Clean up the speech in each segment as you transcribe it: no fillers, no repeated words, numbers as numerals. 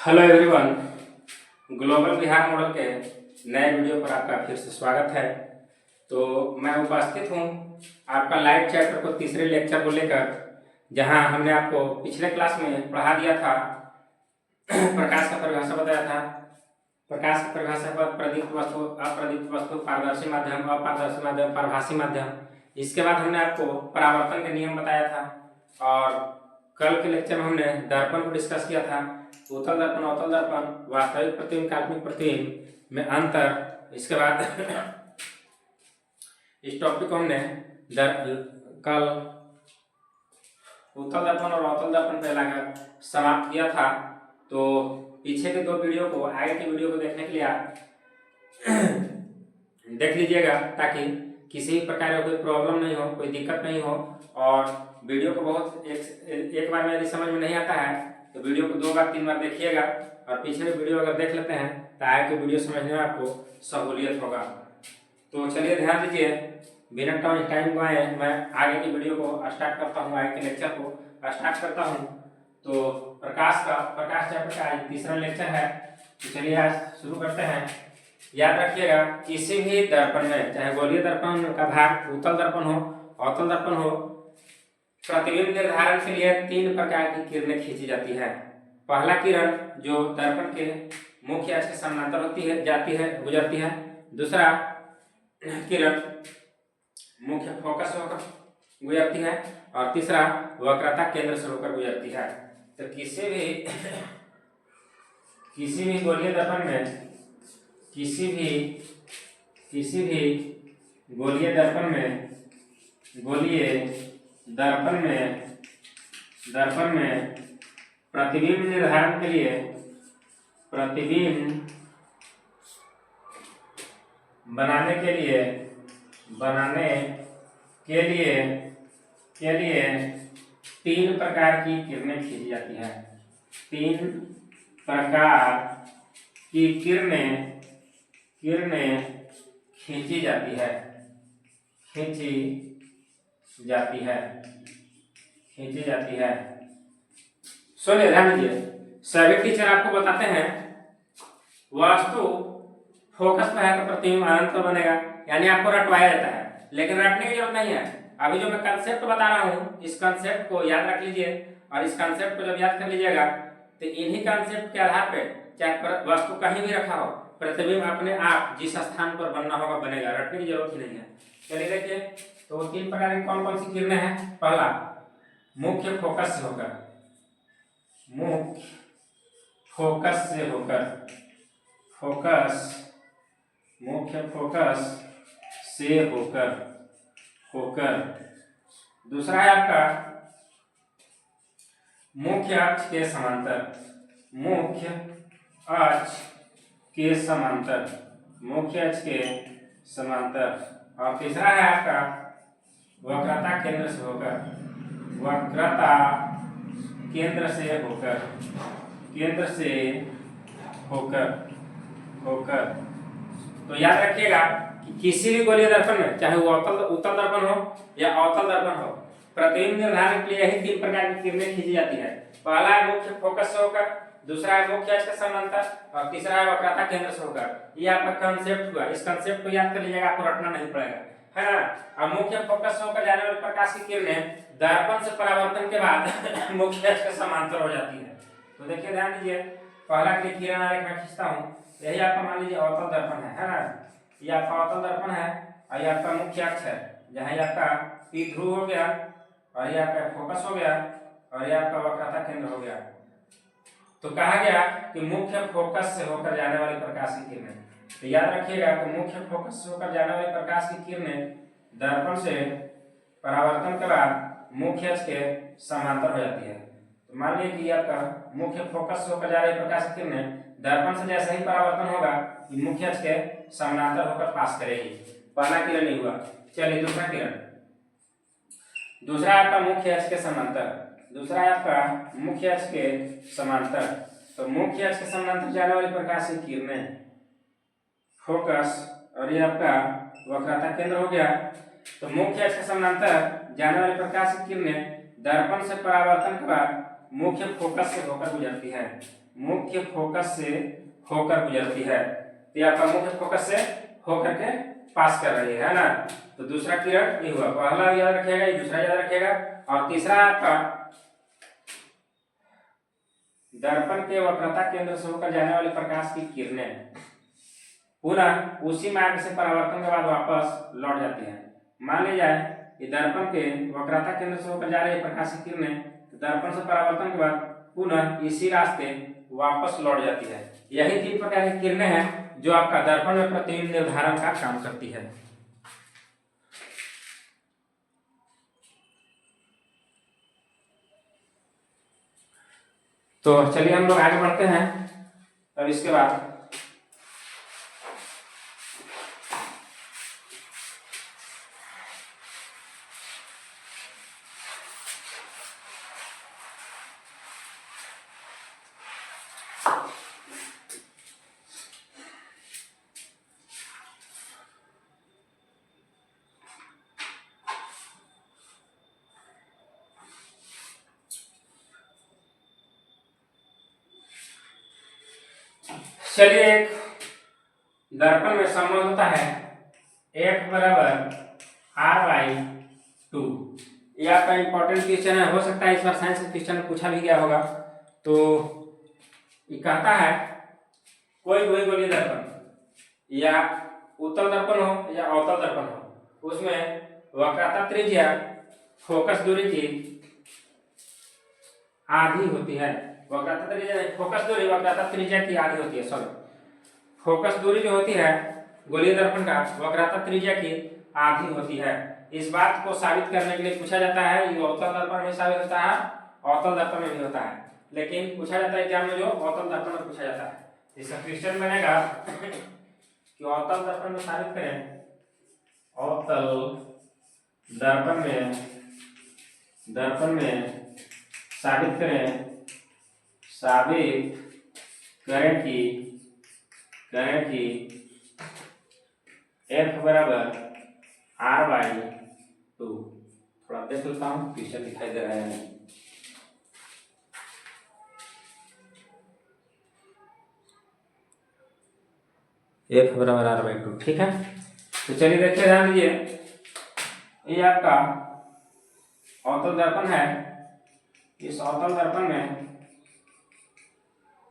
Hello everyone, global Bihar model के नए video पर आपका फिर से स्वागत है। तो मैं उपस्थित हूँ आपका लाइव चैप्टर को तीसरे लेक्चर को लेकर, जहां हमने आपको पिछले क्लास में पढ़ा दिया था। प्रकाश का परिभाषा बताया था। प्रकाश की परिभाषा पर प्रदीप्त वस्तु, अप्रदीप्त वस्तु, पारदर्शी माध्यम, अपारदर्शी माध्यम, पारभासी माध्यम। इसके बाद हमने आपको परावर्तन के नियम बताया था और कल के लेक्चर में हमने दर्पण को डिस्कस किया था। उत्तल दर्पण, अवतल दर्पण, वास्तविक प्रतिबिंब, काल्पनिक प्रतिबिंब में अंतर। इसके बाद इस टॉपिक को हमने कल उत्तल दर्पण और अवतल दर्पण पे लगाकर समाप्त किया था। तो पीछे के दो वीडियो को, आगे के वीडियो को देखने के लिए आप देख लीजिएगा, ताकि किसी भी प्रकार का कोई प्रॉब्लम नहीं हो, कोई दिक्कत नहीं हो। और वीडियो को बहुत एक बार में यदि समझ में नहीं आता है तो वीडियो को 2 बार 3 बार देखिएगा, और पीछे में वीडियो अगर देख लेते हैं तो आगे के वीडियो समझने में आपको सहूलियत होगा। तो चलिए ध्यान दीजिए, बिना टाइम गवाए मैं आगे की वीडियो को स्टार्ट करता हूँ, आगे के लेक्चर को स्टार्ट करता हूँ। तो प्रकाश चैप्टर का आज तीसरा लेक्चर है। तो चलिए आज शुरू करते हैं। याद रखिएगा, किसी भी दर्पण में, चाहे गोलीय दर्पण का भाग उत्तल दर्पण हो, अवतल दर्पण हो, प्रतिबिंब निर्धारण के लिए 3 प्रकार की किरणें खींची जाती है। पहला किरण जो दर्पण के मुख्य अक्ष के समानांतर गुजरती है। दूसरा किरण मुख्य फोकस होकर गुजरती है, और तीसरा वक्रता केंद्र से होकर गुजरती है। तो किसी भी गोलीय दर्पण में, किसी भी गोलीय दर्पण में प्रतिबिंब निर्धारण के लिए, प्रतिबिंब बनाने के लिए 3 प्रकार की किरणें खींची जाती है। 3 प्रकार की किरणें खींची जाती है। सुनिए, ध्यान दीजिए, सभी टीचर आपको बताते हैं वस्तु फोकस पर है तो प्रतिबिंब अनंत बनेगा, यानी आपको रटवाया जाता है, लेकिन रटने की जरूरत नहीं है। अभी जो मैं कंसेप्ट बता रहा हूँ, इस कंसेप्ट को याद रख लीजिए, और इस कंसेप्ट को जब याद कर लीजिएगा तो इन्हीं कंसेप्ट के आधार पे, चाहे वस्तु कहीं भी रखा हो, प्रतिबिंब अपने आप जिस स्थान पर बनना होगा बनेगा, रटने की जरूरत ही नहीं है। चलिए देखिए, तो 3 प्रकार की कौन कौन सी किरणें हैं। पहला, मुख्य फोकस से होकर, दूसरा है आपका मुख्य अक्ष के समांतर, और तीसरा है आपका वक्रता केंद्र से होकर। तो याद रखिएगा कि किसी भी गोलीय दर्पण में, चाहे वो उत्तल दर्पण हो या अवतल दर्पण हो, प्रतिबिंब निर्धारण के लिए यही 3 प्रकार की किरणें खींची जाती है। पहला है मुख्य फोकस से होकर, दूसरा है मुख्य अक्ष के समांतर, और तीसरा है वक्रता केंद्र से होकर। ये आपका कंसेप्ट हुआ। इस कंसेप्ट को याद कर लीजिएगा, आपको रटना नहीं पड़ेगा, है ना। अब मुख्य फोकस से होकर जाने वाली प्रकाश की किरणें दर्पण से परावर्तन के बाद मुख्य अक्ष के समांतर हो जाती है। तो देखिए, ध्यान दीजिए, पहला किरण आरेख मैं खींचता हूँ। यही आपका मान लीजिए अवतल दर्पण है ना। ये आपका अवतल दर्पण है, और ये आपका मुख्य अक्ष है, जहाँ ये आपका पी ध्रुव हो गया, और ये आपका फोकस हो गया, और ये आपका वक्रता केंद्र हो गया। तो कहा गया कि मुख्य फोकस से होकर जाने वाली प्रकाश की किरणें, तो याद रखिएगा कि मुख्य फोकस से होकर जाने वाली प्रकाश की किरणें दर्पण से परावर्तन के बाद मुख्य अक्ष के समांतर हो जाती है। तो मान लीजिए कि आपका मुख्य फोकस से होकर जा रही प्रकाश की किरणें दर्पण से जैसे ही परावर्तन होगा, ये मुख्य अक्ष के समानांतर होकर पास करेगी। पहला किरण नहीं हुआ। चलिए दूसरा किरण, दूसरा आपका मुख्य अक्ष के समांतर, तो मुख्य अक्ष के समांतर जाने वाली प्रकाश की किरणें फोकस, और ये आपका वक्रता केंद्र हो गया। तो मुख्य अक्ष के समानांतर जाने वाले प्रकाश की किरणें दर्पण से परावर्तन के बाद मुख्य फोकस से होकर गुजरती है, मुख्य फोकस से होकर गुजरती है। तो ये आपका मुख्य फोकस से होकर के पास कर रही है ना। तो दूसरा किरण ये हुआ, पहला याद रखिएगा, ये दूसरा याद रखिएगा। और तीसरा आपका दर्पण के वक्रता केंद्र से होकर जाने वाले प्रकाश की किरणें पुनः उसी मार्ग से परावर्तन के बाद वापस लौट जाती है। मान लिया जाए कि दर्पण के वक्रता केंद्र से होकर जा रही प्रकाश की किरणें दर्पण से परावर्तन के बाद पुनः इसी रास्ते वापस लौट जाती है। यही 3 प्रकार की किरणें हैं जो आपका दर्पण में प्रतिबिंब निर्धारण का काम करती है। तो चलिए हम लोग आगे बढ़ते हैं। अब इसके बाद चलिए एक दर्पण में संबंध होता है F बराबर R/2। ये आपका इंपॉर्टेंट क्वेश्चन है, हो सकता है इस बार साइंस के क्वेश्चन में पूछा भी गया होगा। तो ये कहता है कोई गोलीय दर्पण या उत्तल दर्पण हो या अवतल दर्पण हो, उसमें वक्रता त्रिज्या फोकस दूरी की आधी होती है। वक्रता त्रिज्या फोकस दूरी वक्रता त्रिज्या की आधी होती है। सॉरी, फोकस दूरी जो होती है गोलीय दर्पण का वक्रता त्रिज्या की आधी होती है। इस बात को साबित करने के लिए पूछा जाता है, ये अवतल दर्पण में साबित होता है, अवतल दर्पण में भी होता है, लेकिन पूछा जाता है एग्जाम में जो अवतल दर्पण में पूछा जाता है। इसका क्वेश्चन बनेगा कि अवतल दर्पण में साबित करें, अवतल दर्पण में साबित करें कि F बराबर R/2। थोड़ा देख लेता हूँ क्वेश्चन दिखाई दे रहा है। F बराबर R/2, ठीक है। तो चलिए देखिए, ध्यान दीजिए, ये आपका अवतल दर्पण है। इस अवतल दर्पण में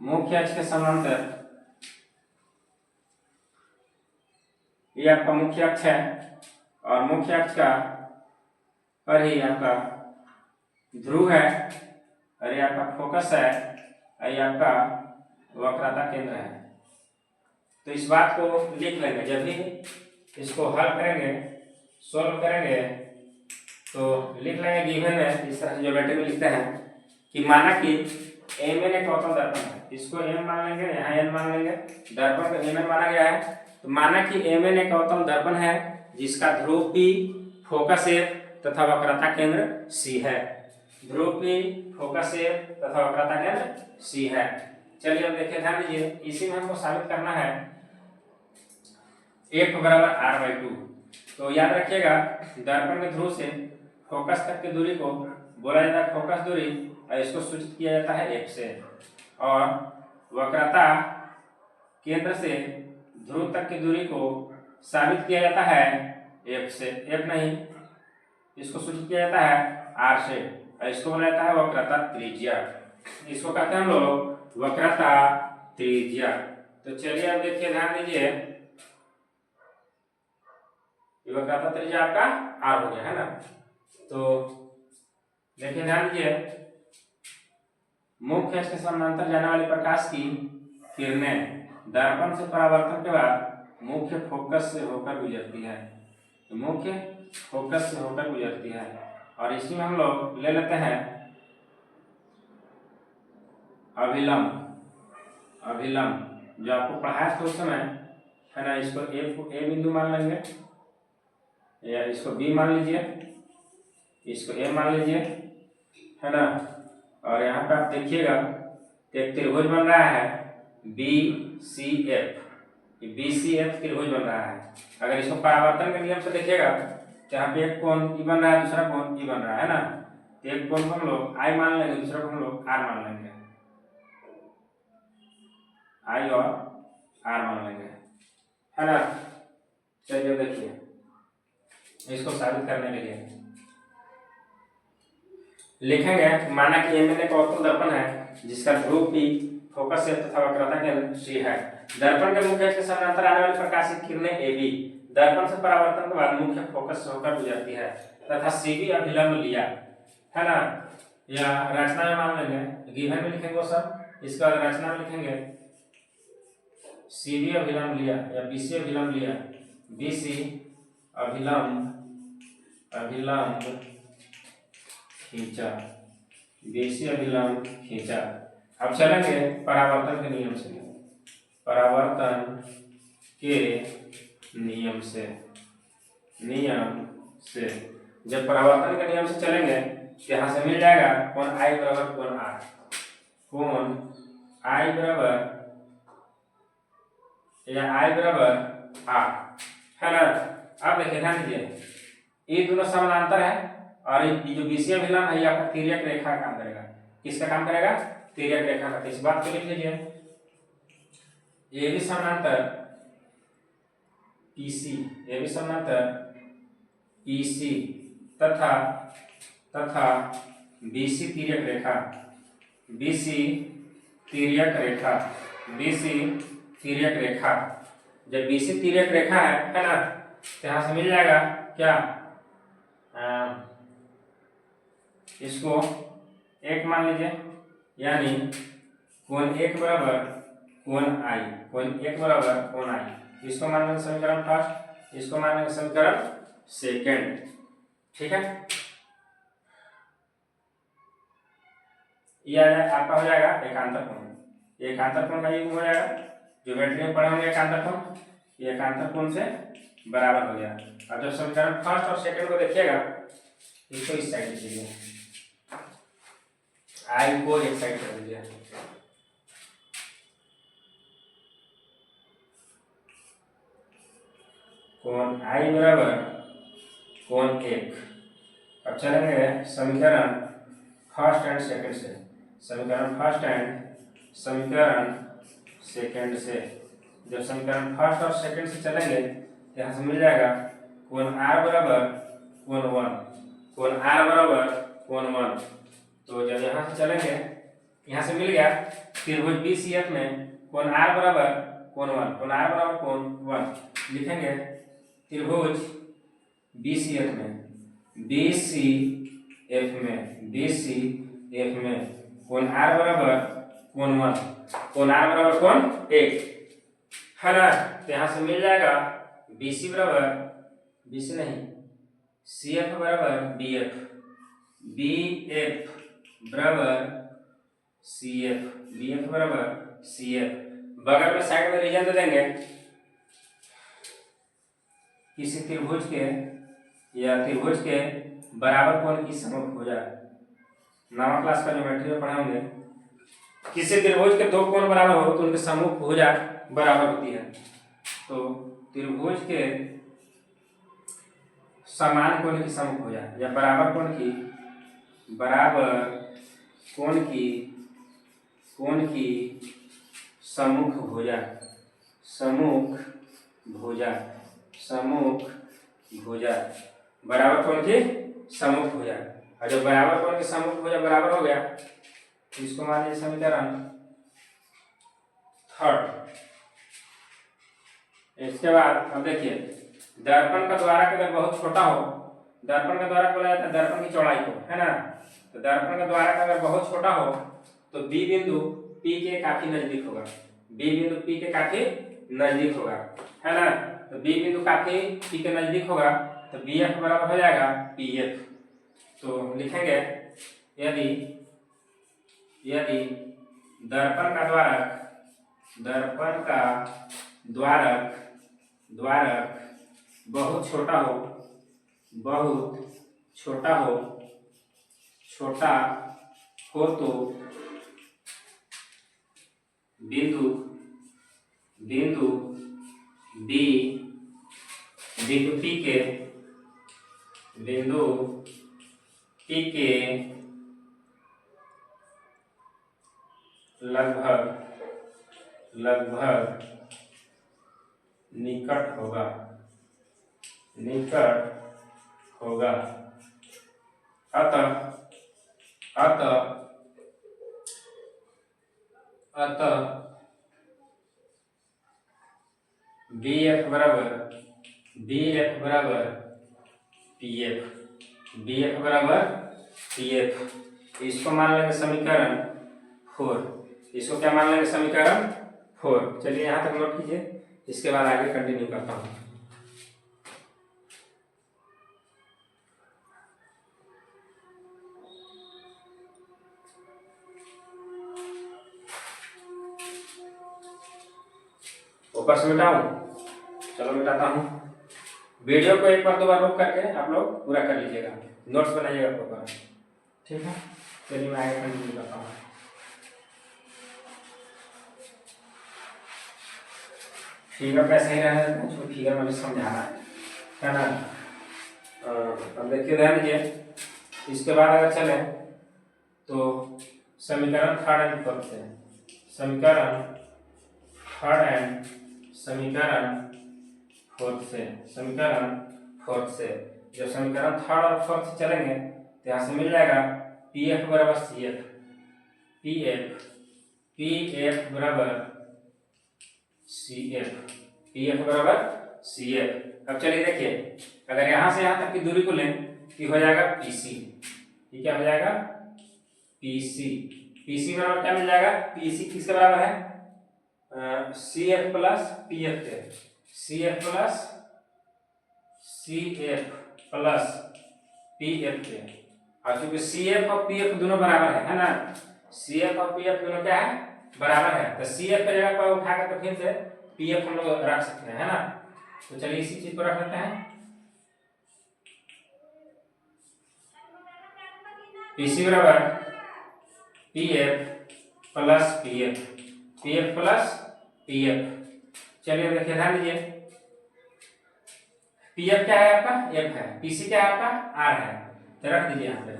मुख्य अक्ष के समांतर, ये आपका मुख्य अक्ष है और मुख्य अक्ष का पर ही आपका ध्रुव है और ये आपका फोकस है और ये आपका वक्रता केंद्र है। तो इस बात को लिख लेंगे, जब भी इसको हल करेंगे, सोल्व करेंगे तो लिख लेंगे गिवन में। इस तरह से ज्योमेट्री में लिखते हैं कि माना कि Mn एक अवतल दर्पण है, इसको M मान लेंगे, यहाँ N मान लेंगे, दर्पण को Mn माना गया है। तो माना कि Mn एक अवतल दर्पण है जिसका ध्रुव P, फोकस F तथा वक्रता केंद्र C है। ध्रुव P, फोकस F तथा वक्रता केंद्र C है। चलिए अब देखिए, ध्यान दीजिए, इसी में हमको साबित करना है F बराबर R/2। तो याद रखिएगा, दर्पण के ध्रुव से फोकस तक की दूरी को बोला जाता है फोकस दूरी और इसको सूचित किया जाता है F से, और वक्रता केंद्र से ध्रुव तक की दूरी को साबित किया जाता है F से, F नहीं, इसको सूचित किया जाता है R से और इसको बोला जाता है वक्रता त्रिज्या। इसको कहते हैं हम लोग वक्रता त्रिज्या। तो चलिए अब देखिए, ध्यान दीजिए, वक्रता त्रिज्या आपका R हो गया है ना। तो देखिए, ध्यान दीजिए, मुख्य अक्ष के समानांतर जाने वाली प्रकाश की किरणें दर्पण से परावर्तन के बाद मुख्य फोकस से होकर गुजरती है। तो मुख्य फोकस से होकर गुजरती है और इसी में हम लोग ले लेते हैं अभिलंब जो आपको पढ़ाया था उस समय है ना। इसको A बिंदु मान लेंगे या इसको B मान लीजिए, इसको A मान लीजिए, है ना। और यहाँ पे आप देखिएगा एक त्रिभुज बन रहा है BCF, BCF त्रिभुज बन रहा है। अगर इसको परावर्तन के नियम से देखिएगा तो यहाँ पे एक कोण E बन रहा है, दूसरा कोण E बन रहा है ना। तो एक कोण को हम लोग आई मान लेंगे, दूसरे को हम लोग आर मान लेंगे, आई और आर मान लेंगे, है ना। चलिए देखिए इसको साबित करने के लिए लिखेंगे, माना कि एम एक अवतल दर्पण है जिसका ध्रुव P फोकस से तथा वक्रता केंद्र C है। दर्पण के मुख्य अक्ष के समानांतर आने वाली प्रकाशित किरणें AB दर्पण से परावर्तन के बाद मुख्य फोकस से होकर गुजरती है तथा CB अभिलंब लिया, है ना। या रचना में मान लेंगे, गिवन में लिखेंगे वो सब, इसका रचना में लिखेंगे CB अभिलंब लिया या BC अभिलंब लिया, BC अभिलंब खींचा, BC अभिलंब खींचा। अब चलेंगे परावर्तन के नियम से, परावर्तन के नियम से जब परावर्तन के नियम से चलेंगे तो यहाँ से मिल जाएगा कोण I बराबर कोण R, कोण I बराबर या I बराबर R, है ना। अब देखिए ध्यान दीजिए, ये दोनों समानांतर है और ये जो BC अभिलंब है ये आपका तिर्यक रेखा का काम करेगा। किसका काम करेगा? तिर्यक रेखा का। इस बात को लिख लीजिए, ये भी समानांतर PC, ये भी समानांतर PC तथा BC तिर्यक रेखा, BC तिर्यक रेखा। जब BC तिर्यक रेखा है ना, तो यहाँ से मिल जाएगा क्या, इसको एक मान लीजिए, यानी कोण एक बराबर कोण I, कोण एक बराबर कोण I। इसको मान लेंगे समीकरण फर्स्ट, इसको मान लेंगे समीकरण सेकेंड, ठीक है। यह आपका हो जाएगा एकांतर कोण। एकांतर कोण का योग हो जाएगा, ज्योमेट्री में पढ़े होंगे एकांतर कोण, ये एकांतर कोण से बराबर हो गया। अब जब समीकरण फर्स्ट और सेकंड को देखिएगा, इसको इस साइड लीजिए, आई को एक साइड कर दीजिए, कोण I बराबर कोण एक। अब चलेंगे समीकरण फर्स्ट एंड सेकंड से, समीकरण फर्स्ट एंड समीकरण सेकंड से। जब समीकरण फर्स्ट और सेकंड से चलेंगे यहाँ से मिल जाएगा कोण R बराबर कोण 1, कोण R बराबर कोण 1। तो जब यहाँ से चलेंगे, यहाँ से मिल गया त्रिभुज BCF में कोण R बराबर कोण 1, कोण R बराबर कोण 1। लिखेंगे त्रिभुज BCF में कोण R बराबर कोण 1, कोण R बराबर कोण 1, है ना। तो यहाँ से मिल जाएगा BC बराबर, BC नहीं, CF बराबर BF, BF बराबर CF, BF बराबर CF। बगल में साइड में रीजन दे देंगे, किसी त्रिभुज के या त्रिभुज के बराबर कोण की समभुजा, नवा क्लास का ज्योमेट्री में पढ़े होंगे, किसी त्रिभुज के दो कोण बराबर हो तो उनकी समभुजा बराबर होती है। तो त्रिभुज के समान कोण की समभुजा या बराबर कोण की सम्मुख भुजा बराबर कोण की सम्मुख भुजा। और जब बराबर कोण की सम्मुख भुजा बराबर हो गया तो इसको मान लीजिए समीकरण थर्ड। इसके बाद अब देखिए, दर्पण का द्वारक अगर बहुत छोटा हो, दर्पण का द्वारक बोला जाता है दर्पण की चौड़ाई को, है ना। तो दर्पण का द्वारक अगर बहुत छोटा हो तो B बिंदु P के काफी नजदीक होगा, B बिंदु P के काफी नजदीक होगा, है ना। तो B बिंदु काफी P के नजदीक होगा तो BF बराबर हो जाएगा PF। तो लिखेंगे यदि दर्पण का द्वारक बहुत छोटा हो तो बिंदु P के लगभग निकट होगा अतः BF बराबर PF। इसको मान लेंगे समीकरण 4। इसको क्या मान लेंगे? समीकरण 4। चलिए यहाँ तक नोट कीजिए, इसके बाद आगे कंटिन्यू करता हूँ। ऊपर से मिटाऊं? चलो मिटाता हूँ। वीडियो को एक बार दो बार रोक करके आप लोग पूरा कर लीजिएगा, नोट्स बनाइएगा प्रॉपर, ठीक है। चलिए मैं आगे कंटिन्यू करता हूँ। फिगर कैसे ही रहा है, फिगर में समझाना है ना। अब देखिए ध्यान दीजिए, इसके बाद अगर चले तो समीकरण थर्ड एंड फोर्थ से, समीकरण फोर्थ से जब समीकरण थर्ड और फोर्थ से चलेंगे तो यहाँ से मिल जाएगा PF बराबर CF, PF बराबर CF। अब चलिए देखिए, अगर यहाँ से यहाँ तक की दूरी को लें तो हो जाएगा PC। ये क्या हो जाएगा? PC बराबर क्या मिल जाएगा? PC किसके बराबर है? CF प्लस PF के, CF प्लस PF के। और चूंकि CF और PF दोनों बराबर है ना, CF और PF दोनों क्या है? बराबर है। तो CF की जगह पर उठा कर तो फिर से PF हम लोग रख सकते हैं, है ना। तो चलिए इसी चीज को रख लेते हैं, PC बराबर PF प्लस PF। चलिए देखिए ध्यान दीजिए, PF क्या है आपका? F है। PC क्या है आपका? R है। तो रख दीजिए यहाँ पे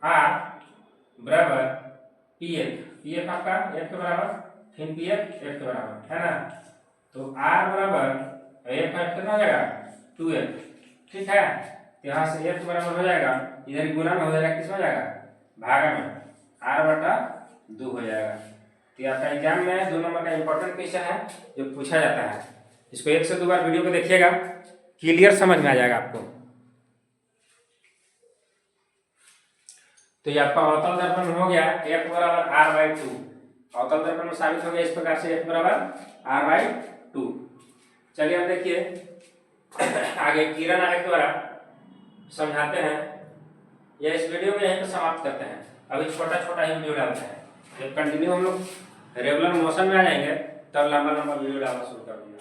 R बराबर PF आपका F के बराबर, फिर PF F के बराबर, है ना। तो R बराबर F कितना हो जाएगा? 2F, ठीक है। तो यहाँ से F के बराबर हो जाएगा, इधर गुना में हो जाएगा, किस में हो जाएगा? भागा में, R/2 हो जाएगा। तो आपका एग्जाम में 2 नंबर का इंपॉर्टेंट क्वेश्चन है जो पूछा जाता है। इसको 1 से 2 बार वीडियो को देखिएगा, क्लियर समझ में आ जाएगा आपको। तो ये आपका अवतल दर्पण हो गया F बराबर R/2। अवतल दर्पण में साबित हो गया इस प्रकार से F बराबर R/2। चलिए अब देखिए आगे किरण आरेख द्वारा समझाते हैं, या इस वीडियो को यहीं पर समाप्त करते हैं। अभी छोटा ही वीडियो डालते हैं, जब कंटिन्यू हम लोग रेगुलर मोशन में आ जाएंगे तब लंबा वीडियो डालना शुरू कर दूंगा।